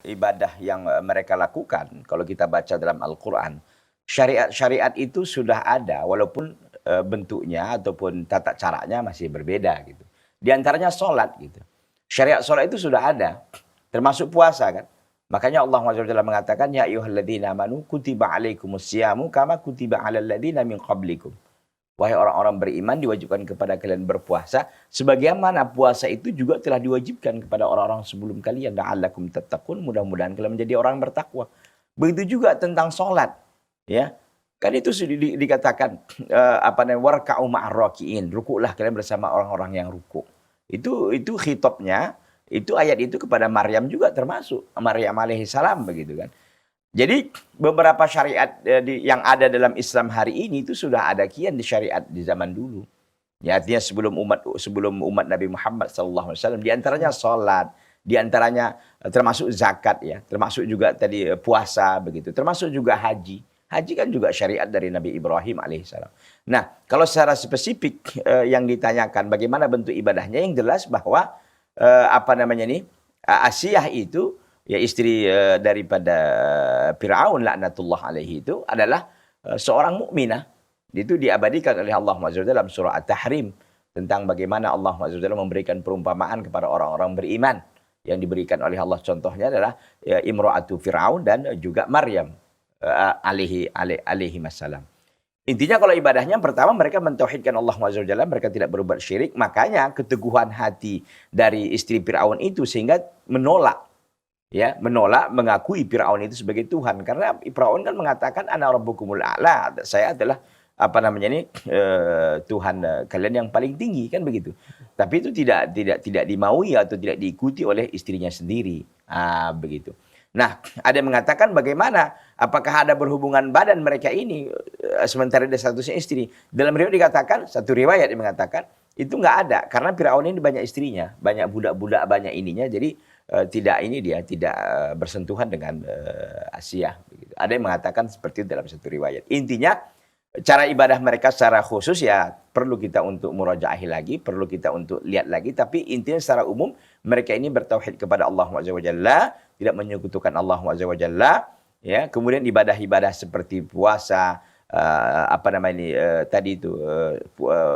ibadah yang mereka lakukan, kalau kita baca dalam Al-Quran, syariat-syariat itu sudah ada, walaupun bentuknya ataupun tata caranya masih berbeda gitu. Di antaranya sholat gitu. Syariat sholat itu sudah ada, termasuk puasa kan. Makanya Allah SWT mengatakan, Ya ayyuhalladzina amanu kutiba alaikumusyamu kama kutiba alal ladzina min qablikum. Wahai orang-orang beriman, diwajibkan kepada kalian berpuasa, sebagaimana puasa itu juga telah diwajibkan kepada orang-orang sebelum kalian. La'allakum tattaqun, mudah-mudahan kalian menjadi orang bertakwa. Begitu juga tentang sholat, ya. Kan itu sudah dikatakan warka'u ma'ar raki'in, rukuklah kalian bersama orang-orang yang rukuk. Itu khitabnya, itu ayat itu kepada Maryam juga termasuk, Maryam alaihissalam begitu kan. Jadi beberapa syariat yang ada dalam Islam hari ini itu sudah ada kian di syariat di zaman dulu. Ya, artinya sebelum umat Nabi Muhammad SAW, di antaranya salat, di antaranya termasuk zakat ya, termasuk juga tadi puasa begitu, termasuk juga haji. Haji kan juga syariat dari Nabi Ibrahim alaihissalam. Nah, kalau secara spesifik yang ditanyakan bagaimana bentuk ibadahnya, yang jelas bahwa Asiyah itu, ya istri daripada Fir'aun laknatullah alaihi, itu adalah seorang mukminah. Itu diabadikan oleh Allah SWT dalam surah At-Tahrim tentang bagaimana Allah SWT memberikan perumpamaan kepada orang-orang beriman. Yang diberikan oleh Allah contohnya adalah imra'atu Fir'aun dan juga Maryam alaihi masalam. Intinya kalau ibadahnya pertama mereka mentauhidkan Allah SWT, mereka tidak berbuat syirik. Makanya keteguhan hati dari istri Fir'aun itu sehingga menolak mengakui Fir'aun itu sebagai Tuhan. Karena Fir'aun kan mengatakan ana rabbukumul a'la, saya adalah Tuhan kalian yang paling tinggi kan begitu. Tapi itu tidak dimaui atau tidak diikuti oleh istrinya sendiri. Begitu. Nah, ada yang mengatakan bagaimana? Apakah ada berhubungan badan mereka ini sementara ada statusnya istri? Dalam riwayat dikatakan, satu riwayat yang mengatakan itu nggak ada karena Firaun ini banyak istrinya, banyak budak-budak, banyak ininya. Jadi tidak bersentuhan dengan Asiyah. Begitu. Ada yang mengatakan seperti itu dalam satu riwayat. Intinya cara ibadah mereka secara khusus ya perlu kita untuk murajaahi lagi, perlu kita untuk lihat lagi. Tapi intinya secara umum mereka ini bertauhid kepada Allah SWT, tidak menyekutukan Allah SWT. Ya, kemudian ibadah-ibadah seperti puasa,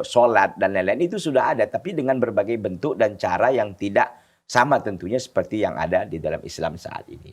sholat dan lain-lain itu sudah ada, tapi dengan berbagai bentuk dan cara yang tidak sama tentunya seperti yang ada di dalam Islam saat ini.